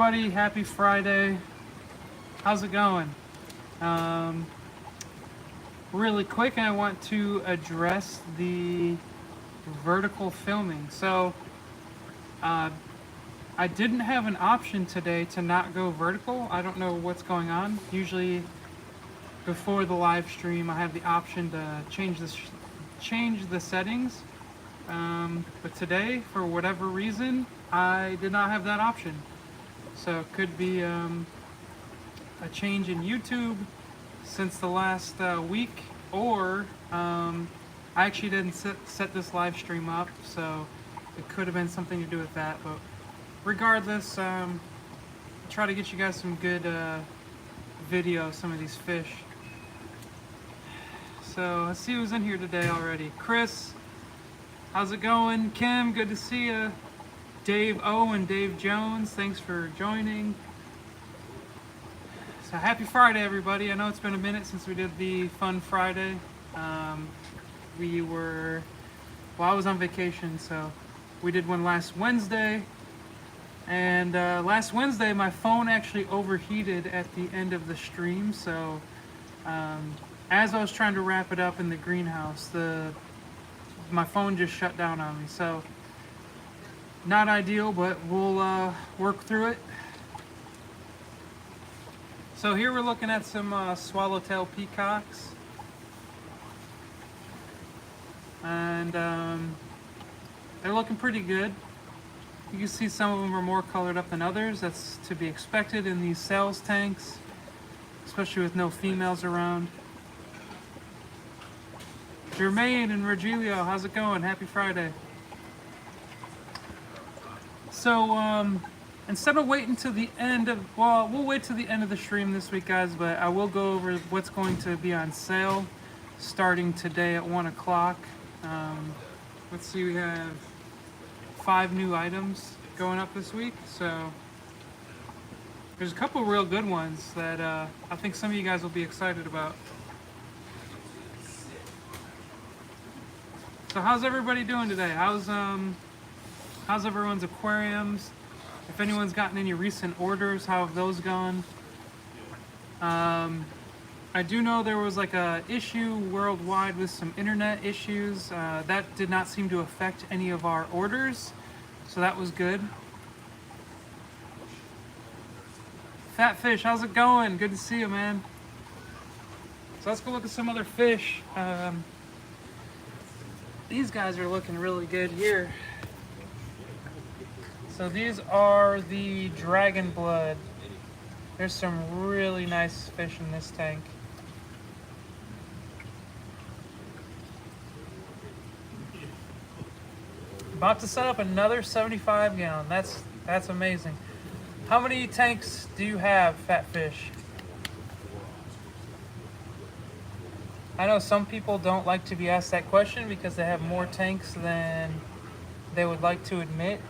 everybody, happy Friday. How's it going? Really quick, I want to address the vertical filming. So I didn't have an option today to not go vertical. I don't know what's going on. Usually before the live stream I have the option to change the settings, but today for whatever reason I did not have that option. So it could be a change in YouTube since the last week, or I actually didn't set this live stream up, so it could have been something to do with that. But regardless, I'll try to get you guys some good video of some of these fish. So let's see who's in here today already. Chris, how's it going? Kim, good to see you. Dave O and Dave Jones, thanks for joining. So happy Friday, everybody. I know it's been a minute since we did the Fun Friday. I was on vacation, so we did one last Wednesday. And last Wednesday, my phone actually overheated at the end of the stream. So as I was trying to wrap it up in the greenhouse, my phone just shut down on me. So not ideal, but we'll work through it. So here we're looking at some swallowtail peacocks. And they're looking pretty good. You can see some of them are more colored up than others. That's to be expected in these sales tanks, especially with no females around. Jermaine and Rogelio, how's it going? Happy Friday. So instead of waiting to the end of, well, we'll wait to the end of the stream this week, guys, but I will go over what's going to be on sale starting today at 1 o'clock. Let's see, we have 5 new items going up this week, so there's a couple real good ones that I think some of you guys will be excited about. So how's everybody doing today? How's everyone's aquariums? If anyone's gotten any recent orders, how have those gone? I do know there was like a issue worldwide with some internet issues. That did not seem to affect any of our orders, so that was good. Fat Fish, how's it going? Good to see you, man. So let's go look at some other fish. These guys are looking really good here. So these are the dragon blood. There's some really nice fish in this tank. About to set up another 75 gallon. That's amazing. How many tanks do you have, Fat Fish? I know some people don't like to be asked that question because they have more tanks than they would like to admit.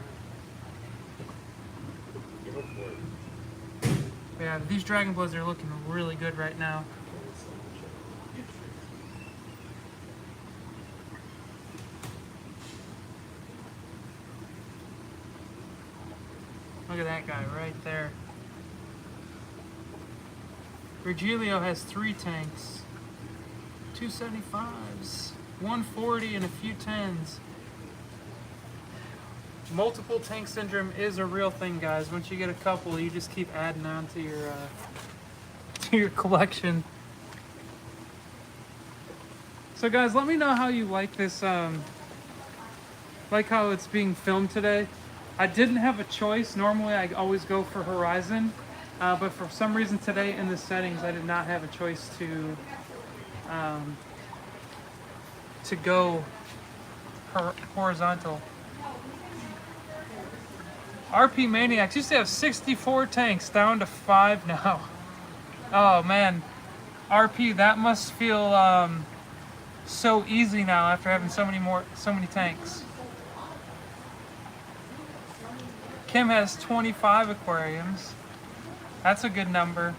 But yeah, these dragon bloods are looking really good right now. Look at that guy right there. Virgilio has 3 tanks. 275s, 140, and a few 10s. Multiple tank syndrome is a real thing, guys. Once you get a couple, you just keep adding on to your collection. So guys, let me know how you like this, like how it's being filmed today. I didn't have a choice. Normally I always go for horizon, but for some reason today in the settings I did not have a choice to go horizontal. RP Maniacs used to have 64 tanks, down to 5 now. Oh man, RP, that must feel so easy now after having so many tanks. Kim has 25 aquariums. That's a good number.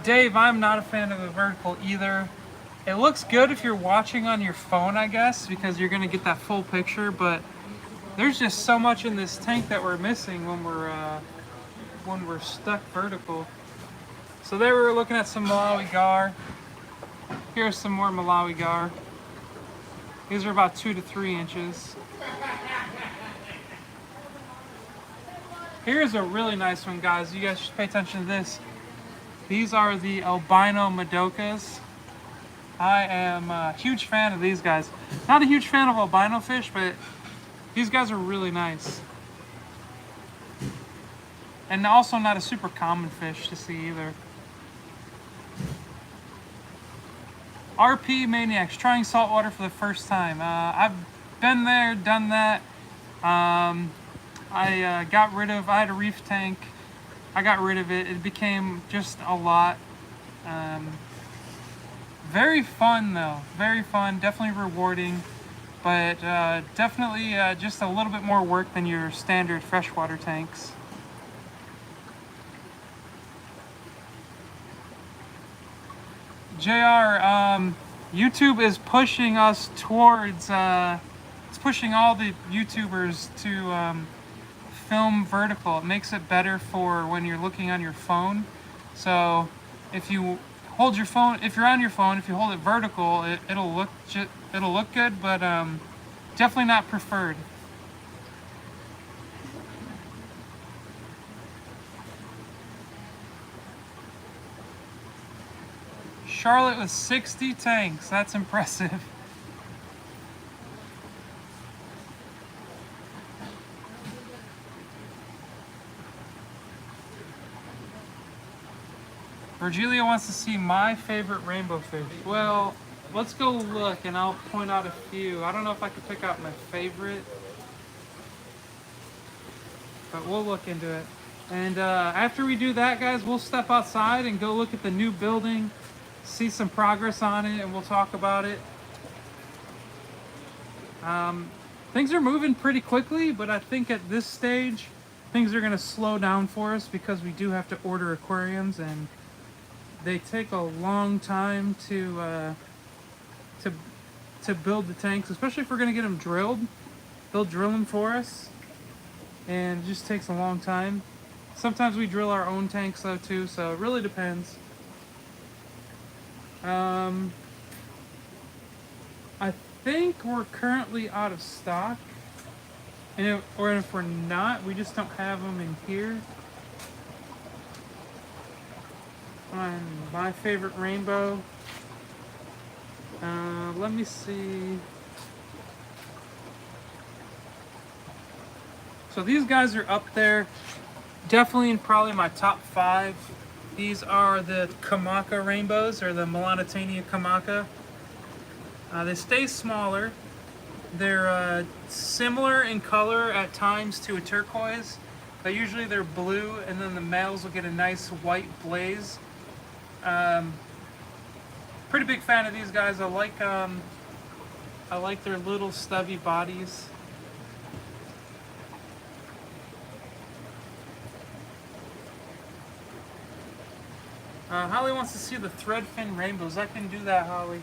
Dave, I'm not a fan of the vertical either. It looks good if you're watching on your phone, I guess, because you're going to get that full picture, but There's just so much in this tank that we're missing when we're stuck vertical. So there we were looking at some Malawi gar. Here's some more Malawi gar. These are about 2 to 3 inches. Here's a really nice one, guys. You guys should pay attention to this. These are the albino Madokas. I am a huge fan of these guys. Not a huge fan of albino fish, but these guys are really nice. And also not a super common fish to see either. RP Maniacs, trying saltwater for the first time. I've been there, done that. I had a reef tank. I got rid of it. It became just a lot. Very fun though, very fun, definitely rewarding, but definitely just a little bit more work than your standard freshwater tanks. JR, YouTube is pushing us towards, it's pushing all the YouTubers to film vertical. It makes it better for when you're looking on your phone. So if you hold your phone, if you're on your phone, if you hold it vertical, it'll look good, but definitely not preferred. Charlotte with 60 tanks. That's impressive. Virgilio wants to see my favorite rainbow fish. Well, let's go look and I'll point out a few. I don't know if I could pick out my favorite, but we'll look into it. And after we do that, guys, we'll step outside and go look at the new building, see some progress on it, and we'll talk about it. Things are moving pretty quickly, but I think at this stage, things are going to slow down for us because we do have to order aquariums, and they take a long time to build the tanks, especially if we're going to get them drilled. They'll drill them for us, and it just takes a long time. Sometimes we drill our own tanks though too, so it really depends. I think we're currently out of stock, and if we're not, we just don't have them in here. On my favorite rainbow, let me see. So these guys are up there, definitely in probably my top 5. These are the Kamaka rainbows, or the Melanitania Kamaka. They stay smaller. They're similar in color at times to a turquoise, but usually they're blue, and then the males will get a nice white blaze. Pretty big fan of these guys. I like their little stubby bodies. Holly wants to see the threadfin rainbows. I can do that, Holly.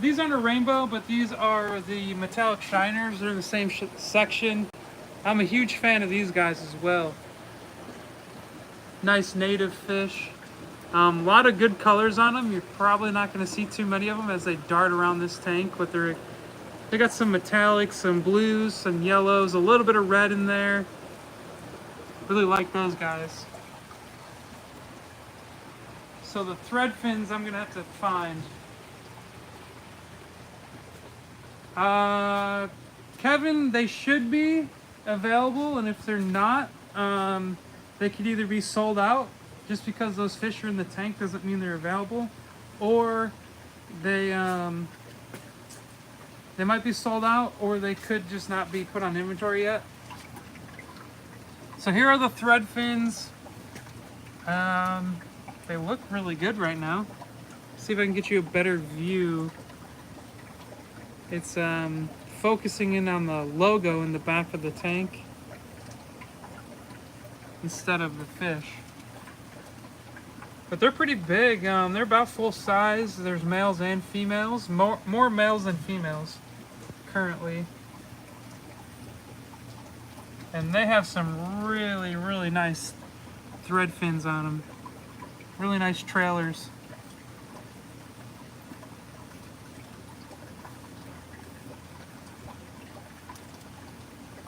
These aren't a rainbow, but these are the metallic shiners. They're in the same section. I'm a huge fan of these guys as well. Nice native fish. A lot of good colors on them. You're probably not going to see too many of them as they dart around this tank, but they got some metallics, some blues, some yellows, a little bit of red in there. Really like those guys. So the thread fins I'm going to have to find. Kevin, they should be available, and if they're not, they could either be sold out. Just because those fish are in the tank doesn't mean they're available, or they might be sold out, or they could just not be put on inventory yet. So here are the thread fins. They look really good right now. See if I can get you a better view. It's focusing in on the logo in the back of the tank instead of the fish. But they're pretty big. They're about full size. There's males and females. More males than females. currently. And they have some really, really nice thread fins on them. Really nice trailers.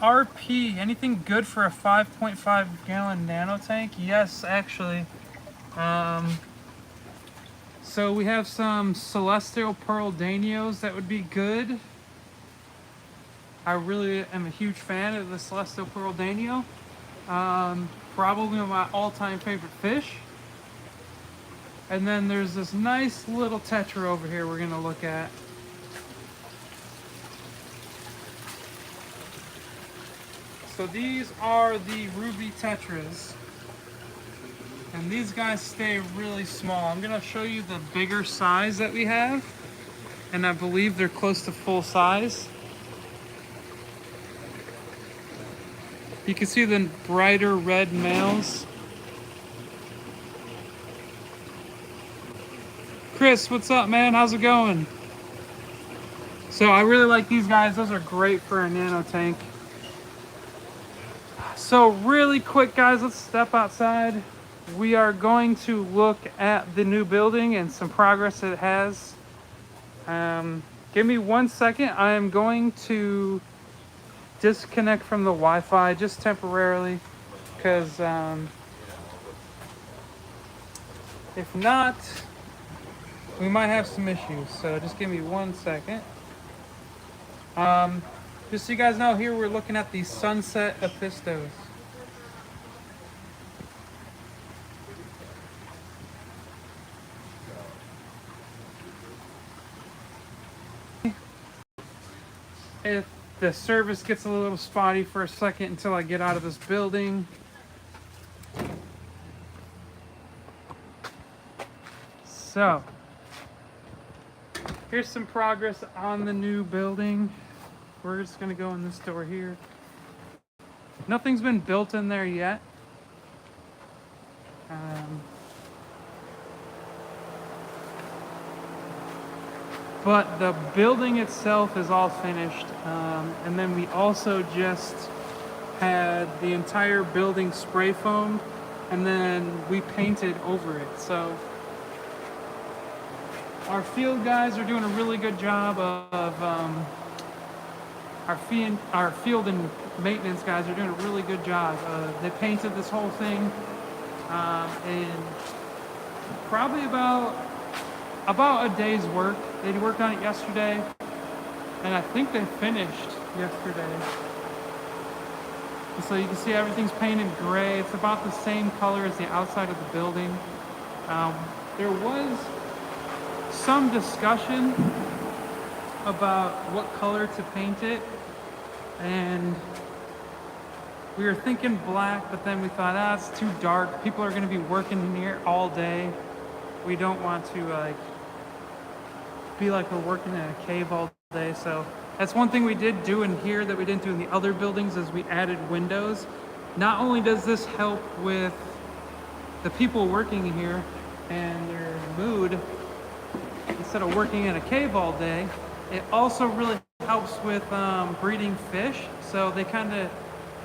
RP, anything good for a 5.5 gallon nano tank? Yes, actually. So we have some Celestial Pearl Danios that would be good. I really am a huge fan of the Celestial Pearl Danio. Probably my all-time favorite fish. And then there's this nice little tetra over here we're gonna look at. So these are the ruby tetras. And these guys stay really small. I'm gonna show you the bigger size that we have. And I believe they're close to full size. You can see the brighter red males. Chris, what's up, man? How's it going? So I really like these guys. Those are great for a nano tank. So really quick, guys, let's step outside. We are going to look at the new building and some progress it has. Give me 1 second. I am going to disconnect from the Wi-Fi just temporarily, because if not, we might have some issues. So just give me 1 second. Just so you guys know, here we're looking at the Sunset Apistos. If the service gets a little spotty for a second until I get out of this building. So, here's some progress on the new building. We're just gonna go in this door here. Nothing's been built in there yet. But the building itself is all finished. And then we also just had the entire building spray foamed, and then we painted over it. So our field guys are doing a really good job of our field and maintenance guys are doing a really good job. They painted this whole thing in probably about a day's work. They worked on it yesterday, and I think they finished yesterday. And so you can see everything's painted gray. It's about the same color as the outside of the building. There was some discussion about what color to paint it, and we were thinking black, but then we thought, it's too dark. People are going to be working in here all day. We don't want to be like we're working in a cave all day. So that's one thing we did do in here that we didn't do in the other buildings, is we added windows. Not only does this help with the people working here and their mood, instead of working in a cave all day, it also really helps with breeding fish. So they kind of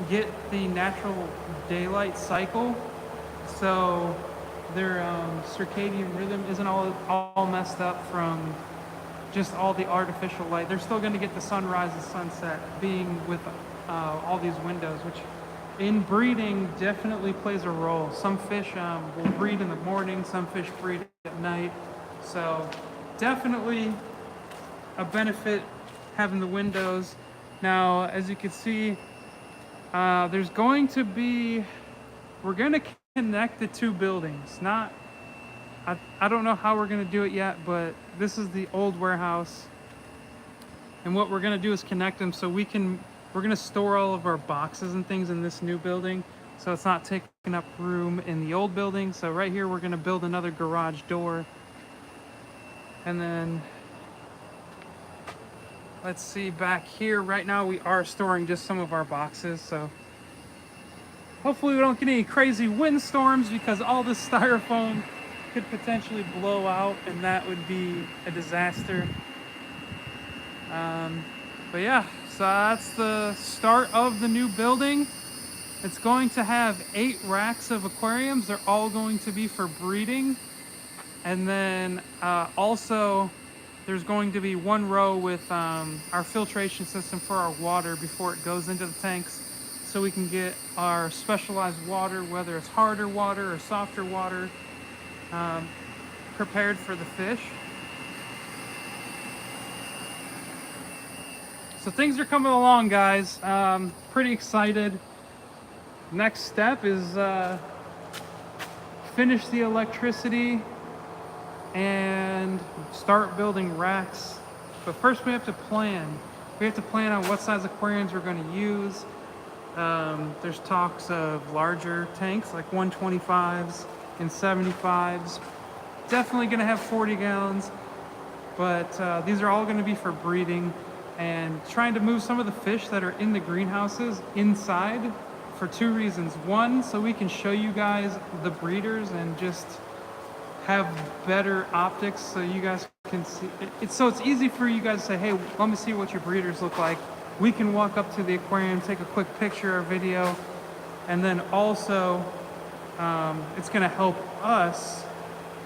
get the natural daylight cycle. So their circadian rhythm isn't all messed up from just all the artificial light. They're still going to get the sunrise and sunset being with all these windows, which in breeding definitely plays a role. Some fish will breed in the morning, some fish breed at night. So definitely a benefit having the windows. Now, as you can see, there's going to be, we're going to connect the two buildings. I don't know how we're going to do it yet, but this is the old warehouse. And what we're going to do is connect them so we're going to store all of our boxes and things in this new building, so it's not taking up room in the old building. So right here, we're going to build another garage door. And then let's see, back here, right now we are storing just some of our boxes. So hopefully we don't get any crazy windstorms, because all this styrofoam could potentially blow out, and that would be a disaster. But yeah, so that's the start of the new building. It's going to have 8 racks of aquariums. They're all going to be for breeding. And then also there's going to be one row with our filtration system for our water before it goes into the tanks, so we can get our specialized water, whether it's harder water or softer water, um, prepared for the fish. So things are coming along, guys. Pretty excited. Next step is finish the electricity and start building racks. But first we have to plan. We have to plan on what size aquariums we're going to use. There's talks of larger tanks like 125s and 75s. Definitely going to have 40 gallons, but these are all going to be for breeding and trying to move some of the fish that are in the greenhouses inside for 2 reasons. One, so we can show you guys the breeders and just have better optics so you guys can see it. So it's easy for you guys to say, hey, let me see what your breeders look like. We can walk up to the aquarium, take a quick picture or video, and then also it's going to help us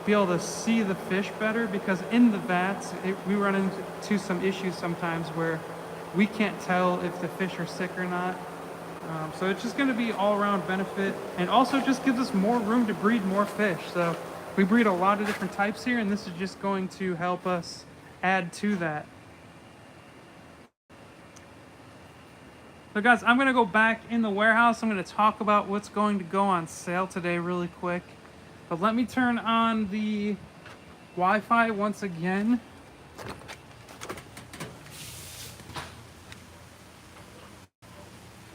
be able to see the fish better, because in the vats we run into some issues sometimes where we can't tell if the fish are sick or not. So it's just going to be all around benefit, and also just gives us more room to breed more fish. So we breed a lot of different types here, and this is just going to help us add to that. So guys, I'm going to go back in the warehouse. I'm going to talk about what's going to go on sale today really quick. But let me turn on the Wi-Fi once again. So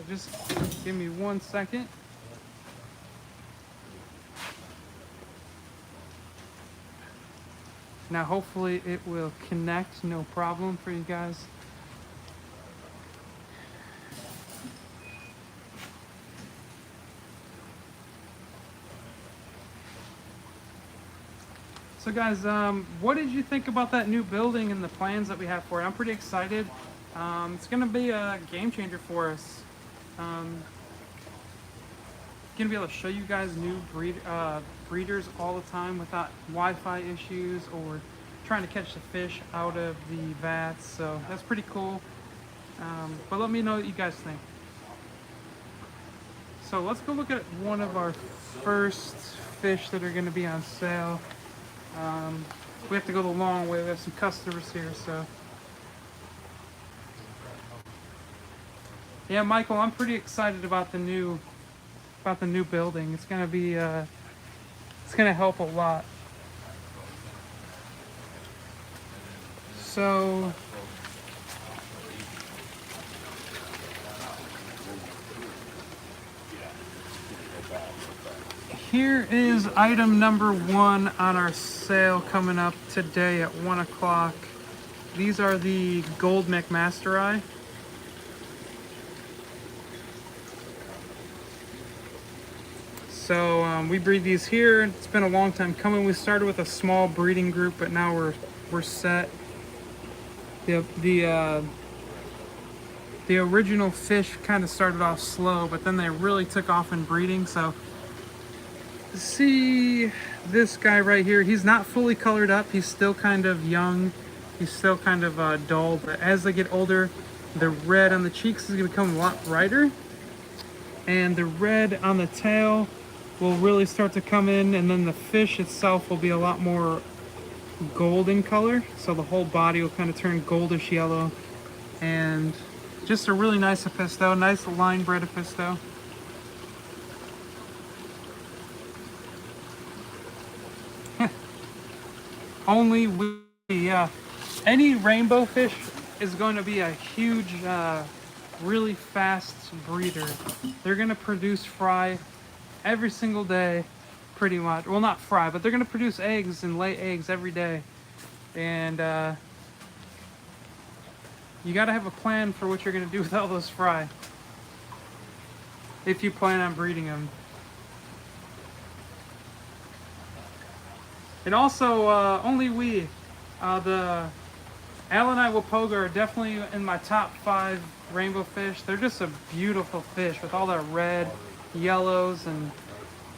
just give me 1 second. Now hopefully it will connect, no problem for you guys. So guys, what did you think about that new building and the plans that we have for it? I'm pretty excited. It's going to be a game changer for us. Going to be able to show you guys new breeders all the time without Wi-Fi issues or trying to catch the fish out of the vats. So that's pretty cool. But let me know what you guys think. So let's go look at one of our first fish that are going to be on sale. We have to go the long way. We have some customers here, so. Yeah, Michael, I'm pretty excited about the new building. It's gonna be it's gonna help a lot. So here is item number 1 on our sale coming up today at 1 o'clock. These are the Gold McMasteri. So we breed these here. It's been a long time coming. We started with a small breeding group, but now we're set. The original fish kind of started off slow, but then they really took off in breeding. So see this guy right here, he's not fully colored up. He's still kind of young. He's still kind of dull, but as they get older, the red on the cheeks is going to become a lot brighter, and the red on the tail will really start to come in, and then the fish itself will be a lot more golden color, so the whole body will kind of turn goldish yellow, and just a really nice Episto, nice line bred Episto. Only we, yeah. Any rainbow fish is going to be a huge, really fast breeder. They're going to produce fry every single day, pretty much. Well, not fry, but they're going to produce eggs and lay eggs every day. And you got to have a plan for what you're going to do with all those fry, if you plan on breeding them. And also, only we, the Allen Iwapoga are definitely in my top 5 rainbow fish. They're just a beautiful fish with all that red, yellows, and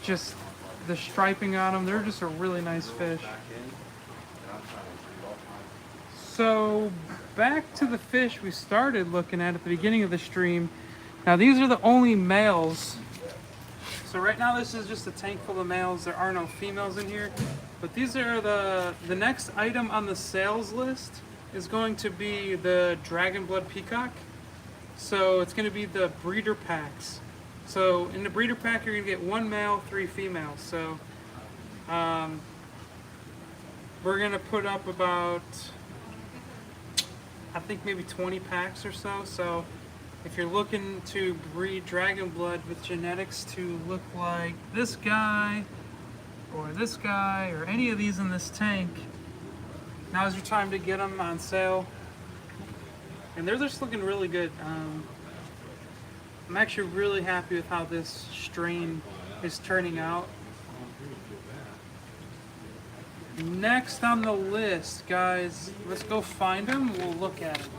just the striping on them. They're just a really nice fish. So back to the fish we started looking at the beginning of the stream. Now these are the only males. So right now this is just a tank full of males. There are no females in here. But these are the next item on the sales list is going to be the Dragon Blood Peacock. So it's going to be the breeder packs. So in the breeder pack you're going to get 1 male, 3 females. So we're going to put up about, I think maybe 20 packs or so. So if you're looking to breed dragon blood with genetics to look like this guy or any of these in this tank, now's your time to get them on sale. And they're just looking really good. I'm actually really happy with how this strain is turning out. Next on the list, guys, let's go find them. We'll look at them.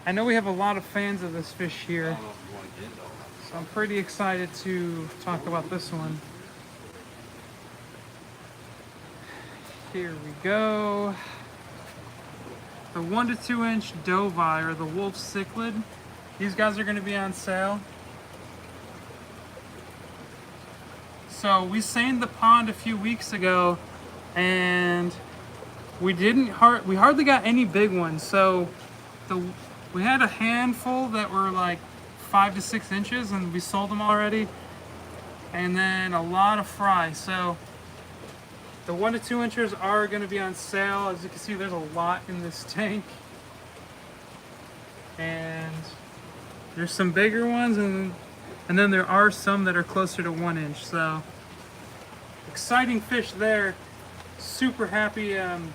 I know we have a lot of fans of this fish here, so I'm pretty excited to talk about this one. Here we go. The 1 to 2 inch Dovi, or the wolf cichlid. These guys are going to be on sale. So we seined the pond a few weeks ago, and we hardly got any big ones. So we had a handful that were like 5 to 6 inches, and we sold them already. And then a lot of fry. So the 1 to 2 inchers are going to be on sale. As you can see, there's a lot in this tank. And there's some bigger ones, and then there are some that are closer to 1 inch. So exciting fish there. Super happy to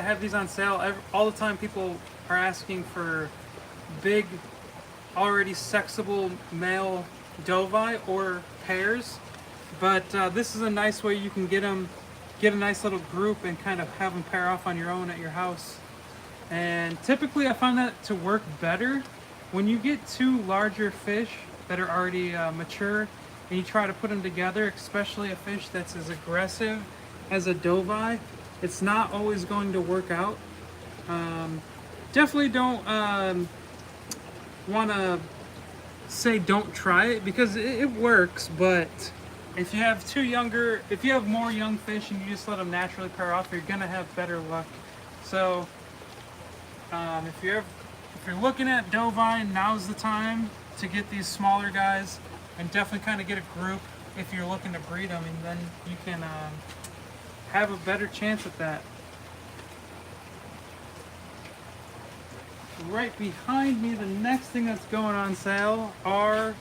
have these on sale. All the time people are asking for big, already sexable male Dovi or pairs. But this is a nice way you can get a nice little group and kind of have them pair off on your own at your house. And typically I find that to work better when you get 2 larger fish that are already mature and you try to put them together, especially a fish that's as aggressive as a Dovi. It's not always going to work out. Definitely don't want to say don't try it, because it works, but if you have more young fish and you just let them naturally pair off, you're gonna have better luck. So if you're looking at Dovi, now's the time to get these smaller guys, and definitely kind of get a group if you're looking to breed them, and then you can have a better chance at that. Right behind me, the next thing that's going on sale are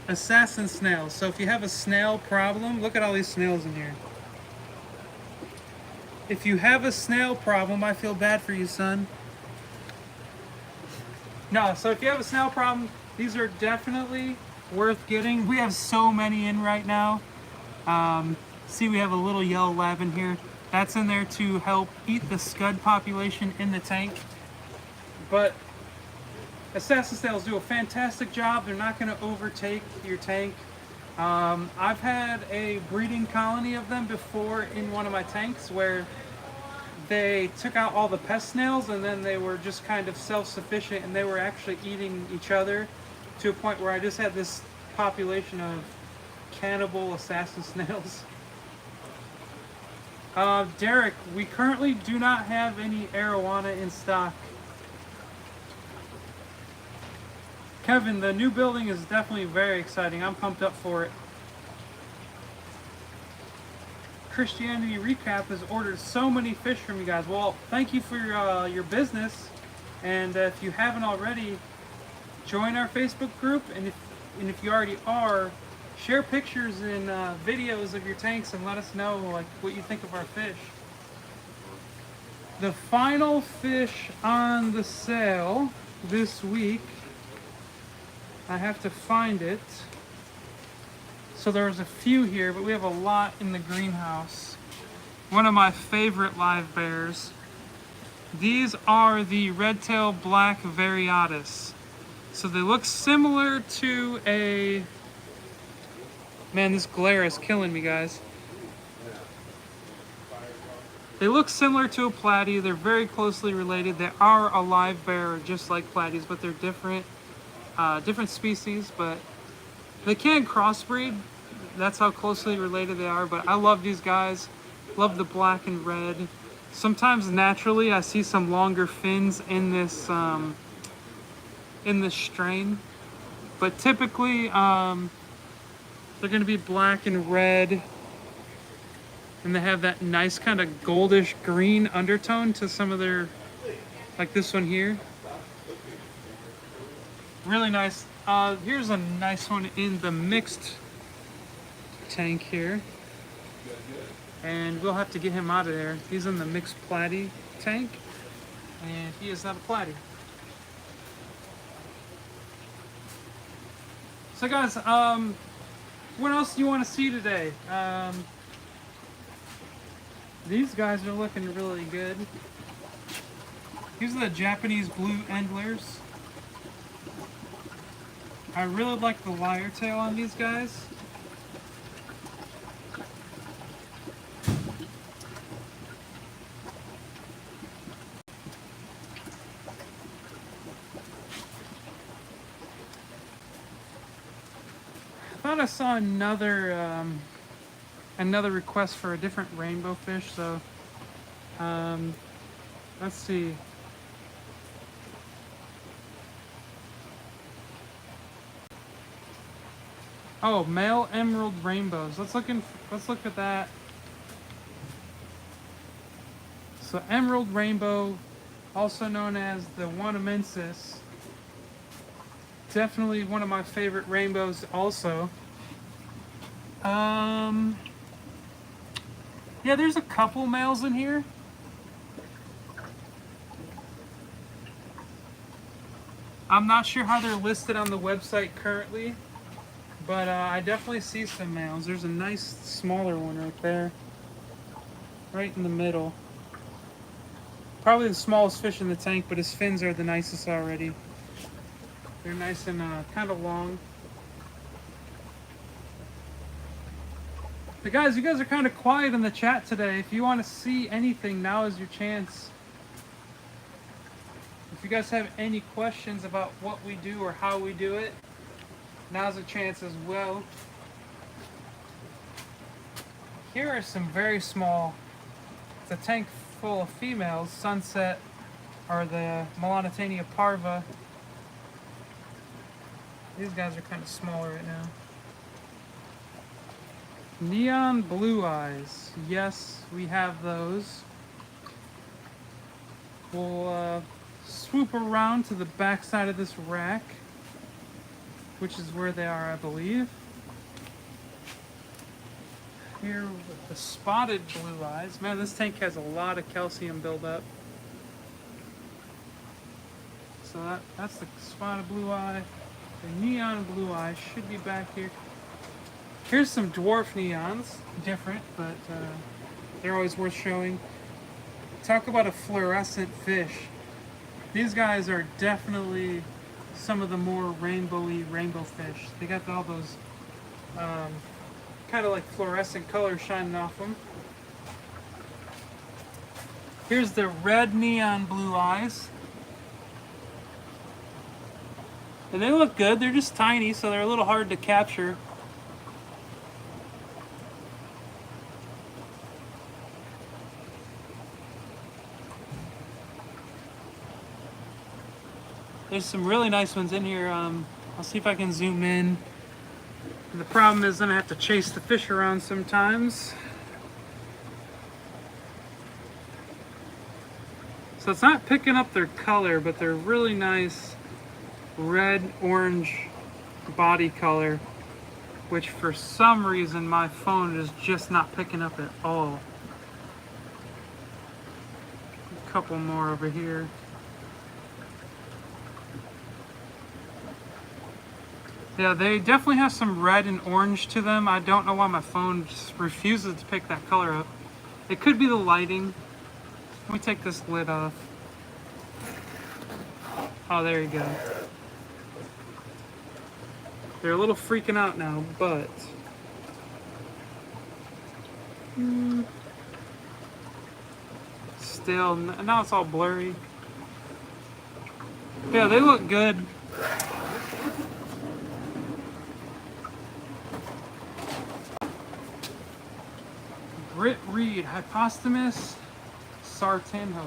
assassin snails. So if you have a snail problem, look at all these snails in here. If you have a snail problem, I feel bad for you, son. No, so if you have a snail problem, these are definitely worth getting. We have so many in right now. See, we have a little yellow lab in here. That's in there to help eat the scud population in the tank. But assassin snails do a fantastic job. They're not going to overtake your tank. I've had a breeding colony of them before in one of my tanks where they took out all the pest snails, and then they were just kind of self-sufficient, and they were actually eating each other to a point where I just had this population of cannibal assassin snails. Derek, we currently do not have any arowana in stock. Kevin, the new building is definitely very exciting. I'm pumped up for it. Christianity Recap has ordered so many fish from you guys. Well, thank you for your business, and if you haven't already, join our Facebook group, and if you already are, share pictures and videos of your tanks and let us know like what you think of our fish. The final fish on the sale this week, I have to find it. So there's a few here, but we have a lot in the greenhouse. one of my favorite live bears. These are the red-tailed black variatus. So they look similar to a... Man, this glare is killing me, guys. They look similar to a platy. They're very closely related. They are a live bear, just like platies, but they're different. Different species, but they can crossbreed. That's how closely related they are. But I love these guys. Love the black and red. Sometimes naturally I see some longer fins in this strain, but typically they're going to be black and red, and they have that nice kind of goldish green undertone to some of their, like this one here. Really nice. Here's a nice one in the mixed tank here. And we'll have to get him out of there. He's in the mixed platy tank, and he is not a platy. So guys, what else do you want to see today? These guys are looking really good. These are the Japanese blue endlers. I really like the wire tail on these guys. I thought I saw another request for a different rainbow fish, so let's see. Oh, male emerald rainbows. Let's look at that. So emerald rainbow, also known as the Wanamensis. Definitely one of my favorite rainbows also. Yeah, there's a couple males in here. I'm not sure how they're listed on the website currently, but I definitely see some males. There's a nice smaller one right there, right in the middle. Probably the smallest fish in the tank, but his fins are the nicest already. They're nice and kind of long. But guys, you guys are kind of quiet in the chat today. If you want to see anything, now is your chance. If you guys have any questions about what we do or how we do it, now's a chance as well. Here are some very small. It's a tank full of females. Sunset are the Melanitania parva. These guys are kind of smaller right now. Neon blue eyes. Yes, we have those. We'll swoop around to the back side of this rack, which is where they are, I believe. Here with the spotted blue eyes. Man, this tank has a lot of calcium buildup. So that's the spotted blue eye. The neon blue eye should be back here. Here's some dwarf neons. Different, but they're always worth showing. Talk about a fluorescent fish. These guys are definitely some of the more rainbowy rainbow fish. They got all those kind of like fluorescent colors shining off them. Here's the red neon blue eyes. And they look good. They're just tiny, so they're a little hard to capture. There's some really nice ones in here. I'll see if I can zoom in. And the problem is then I have to chase the fish around sometimes. So it's not picking up their color, but they're really nice red orange body color, which for some reason my phone is just not picking up at all. A couple more over here. Yeah, they definitely have some red and orange to them. I don't know why my phone just refuses to pick that color up. It could be the lighting. Let me take this lid off. Oh, there you go. They're a little freaking out now, but still, now it's all blurry. Yeah, they look good. Britt Reed, Hypostomus sartenhos.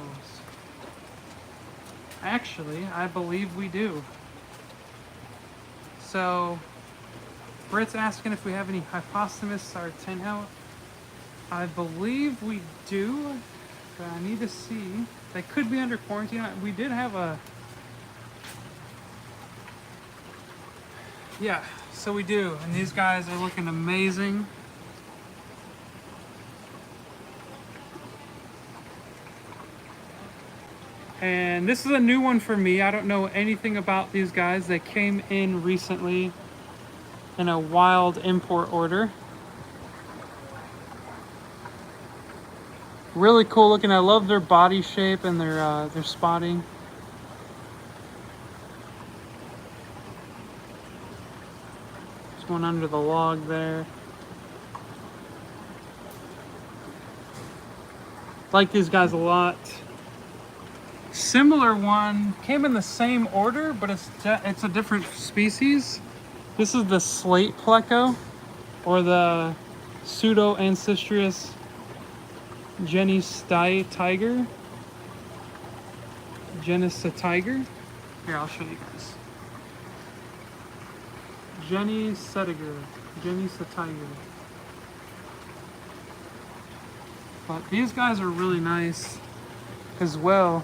Actually, I believe we do. So, Britt's asking if we have any Hypostomus sartenho. I believe we do, but I need to see. They could be under quarantine. We did have a... Yeah, so we do. And these guys are looking amazing. And this is a new one for me. I don't know anything about these guys. They came in recently in a wild import order. Really cool looking. I love their body shape and their spotting. There's one under the log there. Like these guys a lot. Similar one came in the same order, but it's a different species. This is the slate pleco, or the pseudo ancistrus genista tiger. Genista tiger. Here, I'll show you guys. Genista tiger. But these guys are really nice as well.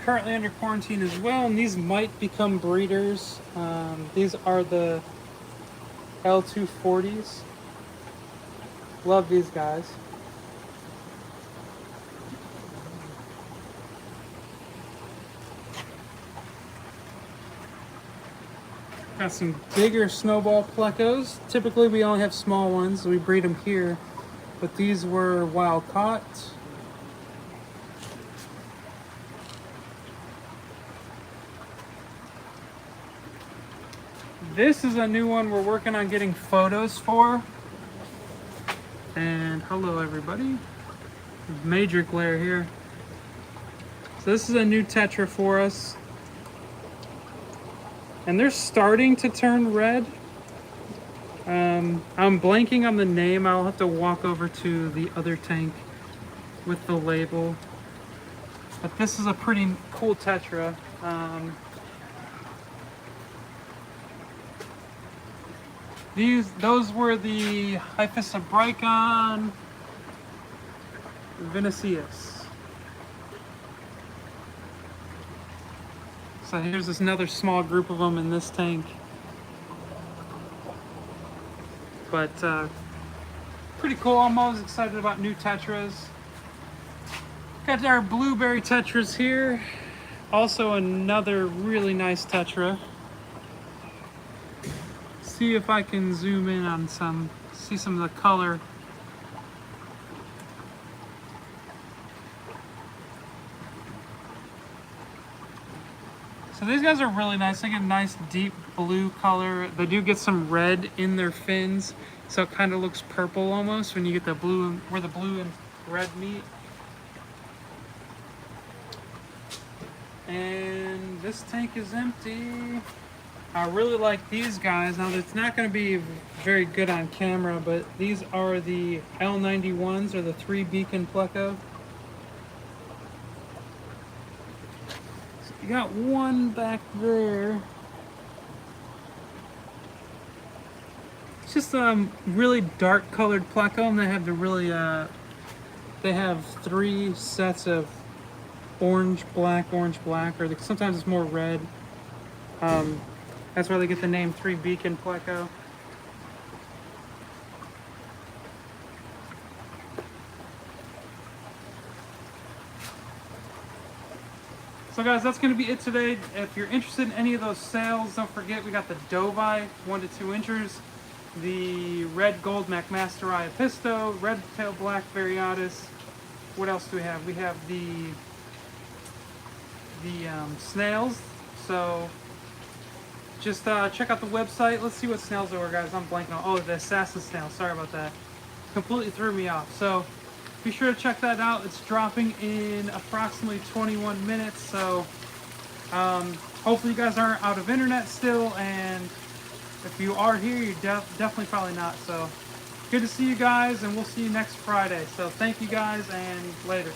Currently under quarantine as well, and these might become breeders. These are the L240s. Love these guys. Got some bigger snowball plecos. Typically we only have small ones, so we breed them here. But these were wild caught. This is a new one we're working on getting photos for. And hello everybody. Major glare here. So this is a new tetra for us. And they're starting to turn red. I'm blanking on the name. I'll have to walk over to the other tank with the label. But this is a pretty cool tetra. Those were the Hyphisabricon Vinicius. So here's another small group of them in this tank. But pretty cool. I'm always excited about new tetras. Got our blueberry tetras here. Also another really nice tetra. See if I can zoom in on see some of the color. So these guys are really nice. They get a nice deep blue color. They do get some red in their fins, so it kind of looks purple almost when you get the blue, where the blue and red meet. And this tank is empty. I really like these guys. Now, it's not going to be very good on camera, but these are the L91s, or the 3 beacon pleco. So you got one back there. It's just really dark colored pleco, and they have the really they have 3 sets of orange, black, or sometimes it's more red. That's where they get the name 3 beacon pleco. So guys, that's going to be it today. If you're interested in any of those sales, don't forget we got the Dovi 1 to 2 inchers, the red gold McMasterai Episto, red tail black Variatus. What else do we have? We have the snails. So just check out the website. Let's see what snails there were, guys. I'm blanking on. Oh, the assassin snail. Sorry about that. Completely threw me off. So be sure to check that out. It's dropping in approximately 21 minutes. So hopefully you guys aren't out of internet still. And if you are here, you're definitely probably not. So good to see you guys, and we'll see you next Friday. So thank you guys, and later.